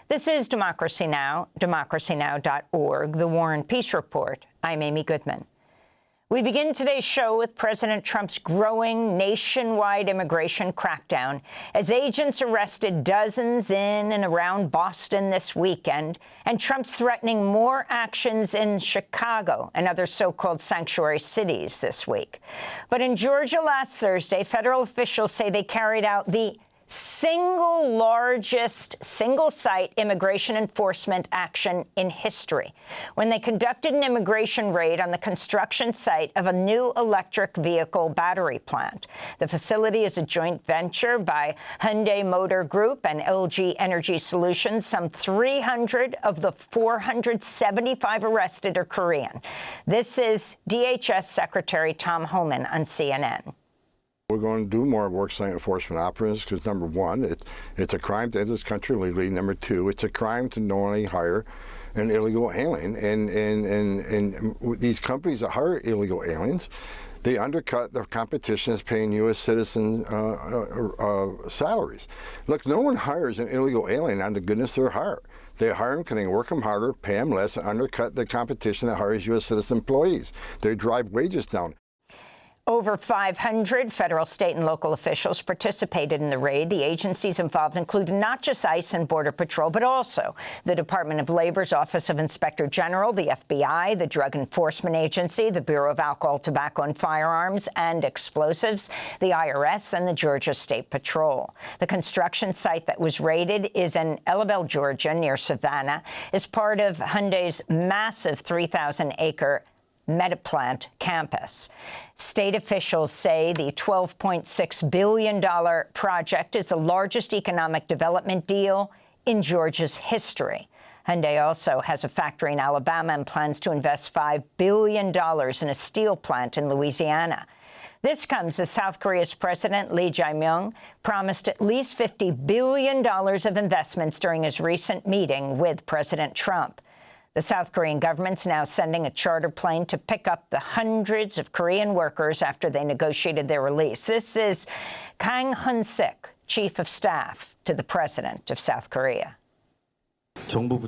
This is Democracy Now!, democracynow.org, the War and Peace Report. I'm Amy Goodman. We begin today's show with President Trump's growing nationwide immigration crackdown as agents arrested dozens in and around Boston this weekend, and Trump's threatening more actions in Chicago and other so-called sanctuary cities this week. But in Georgia last Thursday, federal officials say they carried out the single largest single-site immigration enforcement action in history when they conducted an immigration raid on the construction site of a new electric vehicle battery plant. The facility is a joint venture by Hyundai Motor Group and LG Energy Solutions. Some 300 of the 475 arrested are Korean. This is DHS Secretary Tom Homan on CNN. We're going to do more worksite enforcement operatives because, number one, it's a crime to enter this country legally. Number two, it's a crime to knowingly hire an illegal alien. And these companies that hire illegal aliens, they undercut their competition as paying U.S. citizen salaries. Look, no one hires an illegal alien on the goodness of their heart. They hire them because they work them harder, pay them less, and undercut the competition that hires U.S. citizen employees. They drive wages down. Over 500 federal, state, and local officials participated in the raid. The agencies involved included not just ICE and Border Patrol, but also the Department of Labor's Office of Inspector General, the FBI, the Drug Enforcement Agency, the Bureau of Alcohol, Tobacco, and Firearms and Explosives, the IRS, and the Georgia State Patrol. The construction site that was raided is in Elabel, Georgia, near Savannah, is part of Hyundai's massive 3,000-acre Metaplant campus. State officials say the $12.6 billion project is the largest economic development deal in Georgia's history. Hyundai also has a factory in Alabama and plans to invest $5 billion in a steel plant in Louisiana. This comes as South Korea's President Lee Jae-myung promised at least $50 billion of investments during his recent meeting with President Trump. The South Korean government's now sending a charter plane to pick up the hundreds of Korean workers after they negotiated their release. This is Kang Hun-sik, Chief of Staff to the President of South Korea.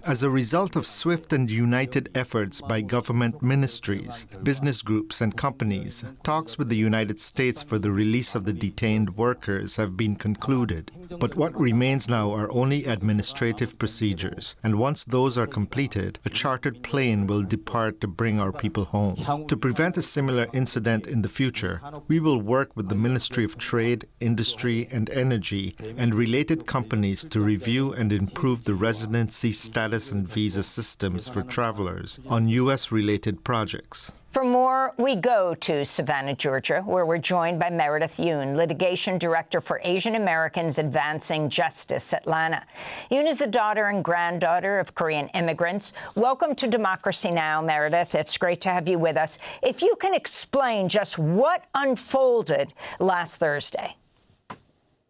As a result of swift and united efforts by government ministries, business groups, and companies, talks with the United States for the release of the detained workers have been concluded. But what remains now are only administrative procedures, and once those are completed, a chartered plane will depart to bring our people home. To prevent a similar incident in the future, we will work with the Ministry of Trade, Industry, and Energy and related companies to review and improve the residency status and visa systems for travelers on U.S.-related projects. For more, we go to Savannah, Georgia, where we're joined by Meredith Yoon, Litigation Director for Asian Americans Advancing Justice, Atlanta. Yoon is the daughter and granddaughter of Korean immigrants. Welcome to Democracy Now!, Meredith. It's great to have you with us. If you can explain just what unfolded last Thursday.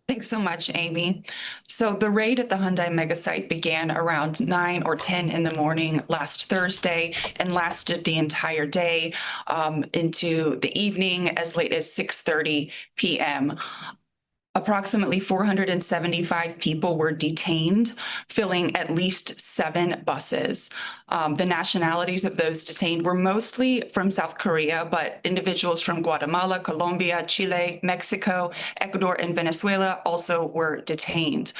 Thanks so much, Amy. So the raid at the Hyundai megasite began around 9 or 10 in the morning last Thursday and lasted the entire day into the evening as late as 6:30 p.m. Approximately 475 people were detained, filling at least 7 buses. The nationalities of those detained were mostly from South Korea, but individuals from Guatemala, Colombia, Chile, Mexico, Ecuador, and Venezuela also were detained.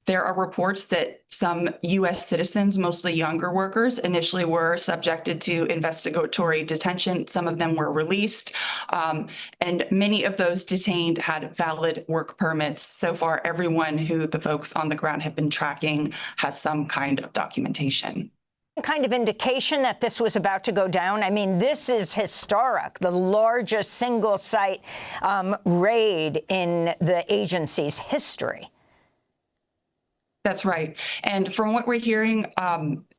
There are reports that some U.S. citizens, mostly younger workers, initially were subjected to investigatory detention. Some of them were released, and many of those detained had valid work permits. So far, everyone who the folks on the ground have been tracking has some kind of documentation. Kind of indication that this was about to go down? I mean, this is historic, the largest single-site raid in the agency's history. That's right. And from what we're hearing,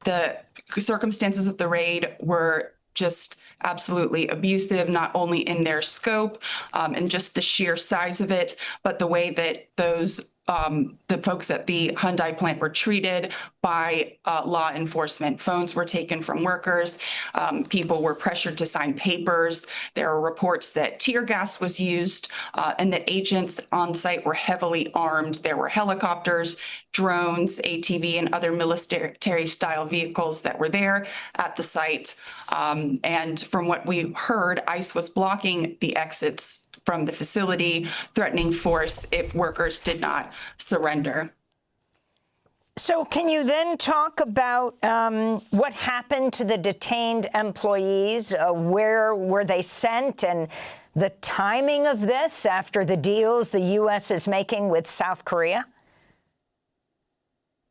the circumstances of the raid were just absolutely abusive, not only in their scope and just the sheer size of it, but the way that those the folks at the Hyundai plant were treated by law enforcement. Phones were taken from workers. People were pressured to sign papers. There are reports that tear gas was used and that agents on site were heavily armed. There were helicopters, drones, ATV, and other military-style vehicles that were there at the site. And from what we heard, ICE was blocking the exits from the facility, threatening force if workers did not surrender. So can you then talk about what happened to the detained employees? Where were they sent, and the timing of this after the deals the U.S. is making with South Korea?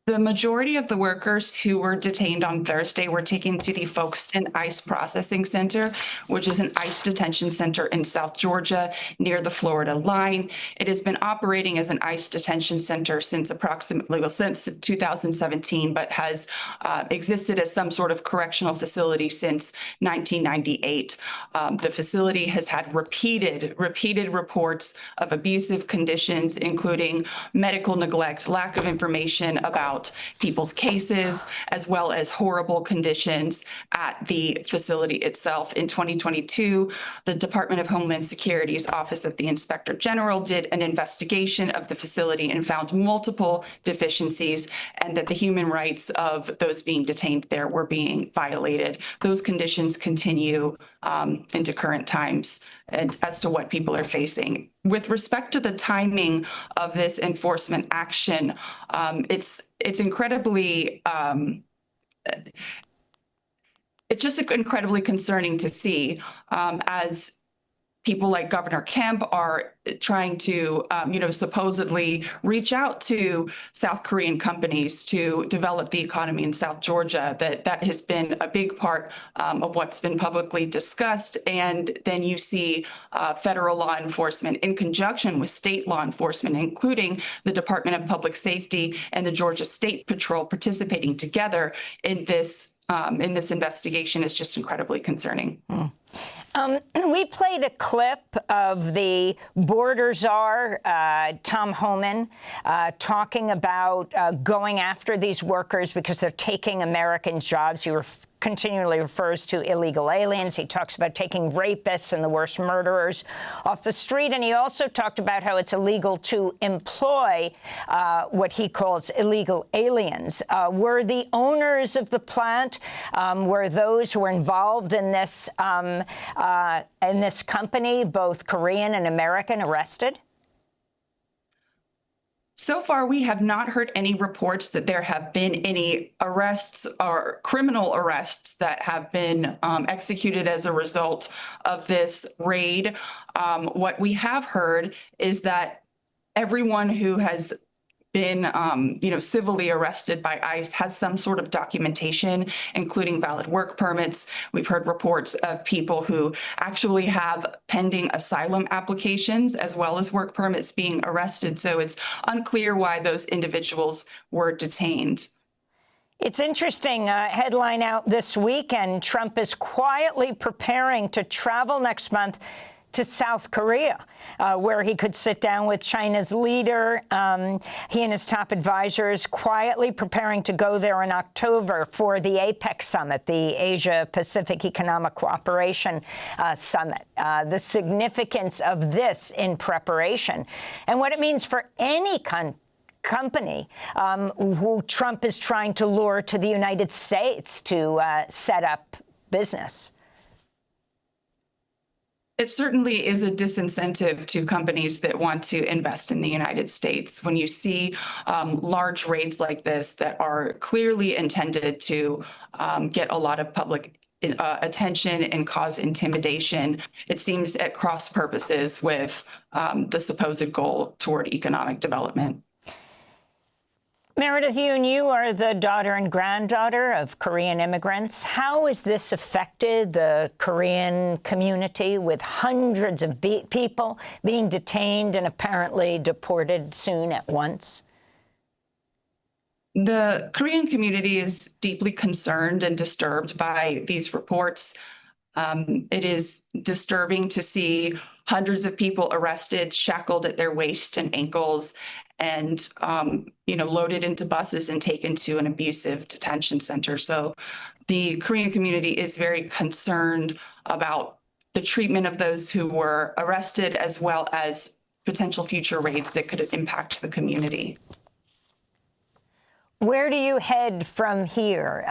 The majority of the workers who were detained on Thursday were taken to the Folkestone ICE Processing Center, which is an ICE detention center in South Georgia near the Florida line. It has been operating as an ICE detention center since since 2017, but has existed as some sort of correctional facility since 1998. The facility has had repeated reports of abusive conditions, including medical neglect, lack of information about people's cases, as well as horrible conditions at the facility itself. In 2022, the Department of Homeland Security's Office of the Inspector General did an investigation of the facility and found multiple deficiencies, and that the human rights of those being detained there were being violated. Those conditions continue into current times and as to what people are facing. With respect to the timing of this enforcement action, it's incredibly, it's just incredibly concerning to see as people like Governor Kemp are trying to, supposedly reach out to South Korean companies to develop the economy in South Georgia. That has been a big part of what's been publicly discussed. And then you see federal law enforcement in conjunction with state law enforcement, including the Department of Public Safety and the Georgia State Patrol, participating together in this investigation is just incredibly concerning. We played a clip of the border czar, Tom Homan, talking about going after these workers because they're taking American jobs. He continually refers to illegal aliens. He talks about taking rapists and the worst murderers off the street. And he also talked about how it's illegal to employ what he calls illegal aliens. Were the owners of the plant, were those who were involved in this company, both Korean and American, arrested? So far, we have not heard any reports that there have been any arrests or criminal arrests that have been executed as a result of this raid. What we have heard is that everyone who has been, civilly arrested by ICE has some sort of documentation, including valid work permits. We've heard reports of people who actually have pending asylum applications as well as work permits being arrested. So it's unclear why those individuals were detained. It's interesting, headline out this weekend, Trump is quietly preparing to travel next month to South Korea, where he could sit down with China's leader. He and his top advisors quietly preparing to go there in October for the APEC summit, the Asia-Pacific Economic Cooperation Summit. The significance of this in preparation and what it means for any company who Trump is trying to lure to the United States to set up business. It certainly is a disincentive to companies that want to invest in the United States. When you see large raids like this that are clearly intended to get a lot of public attention and cause intimidation, it seems at cross purposes with the supposed goal toward economic development. Meredith Yoon, you are the daughter and granddaughter of Korean immigrants. How has this affected the Korean community with hundreds of people being detained and apparently deported soon at once? The Korean community is deeply concerned and disturbed by these reports. It is disturbing to see hundreds of people arrested, shackled at their waist and ankles, and, loaded into buses and taken to an abusive detention center. So the Korean community is very concerned about the treatment of those who were arrested, as well as potential future raids that could impact the community. Where do you head from here?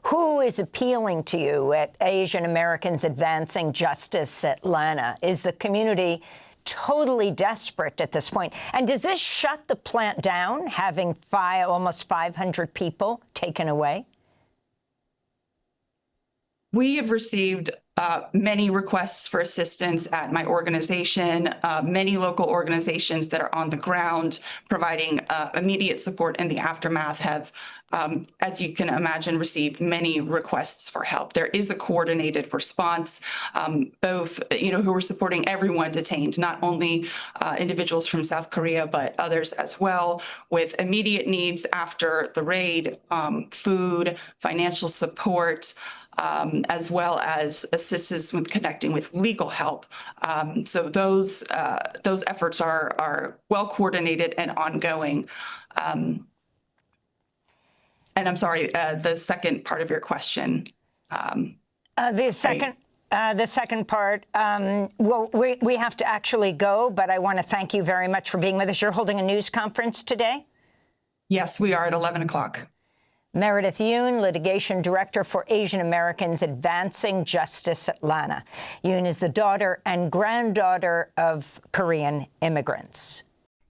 Who is appealing to you at Asian Americans Advancing Justice Atlanta? Is the community totally desperate at this point? And does this shut the plant down, having almost 500 people taken away? We have received many requests for assistance at my organization, many local organizations that are on the ground providing immediate support in the aftermath have, as you can imagine, received many requests for help. There is a coordinated response, both, who are supporting everyone detained, not only individuals from South Korea, but others as well, with immediate needs after the raid, food, financial support, as well as assistance with connecting with legal help. So those efforts are well coordinated and ongoing. And I'm sorry, the second part of your question. The second part, well, we have to actually go, but I want to thank you very much for being with us. You're holding a news conference today? Yes, we are at 11 o'clock. Meredith Yoon, Litigation Director for Asian Americans Advancing Justice Atlanta. Yoon is the daughter and granddaughter of Korean immigrants.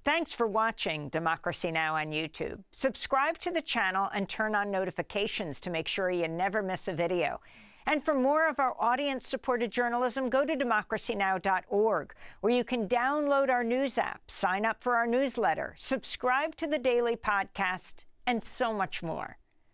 Thanks for watching Democracy Now! On YouTube. Subscribe to the channel and turn on notifications to make sure you never miss a video. And for more of our audience-supported journalism, go to democracynow.org, where you can download our news app, sign up for our newsletter, subscribe to the daily podcast, and so much more.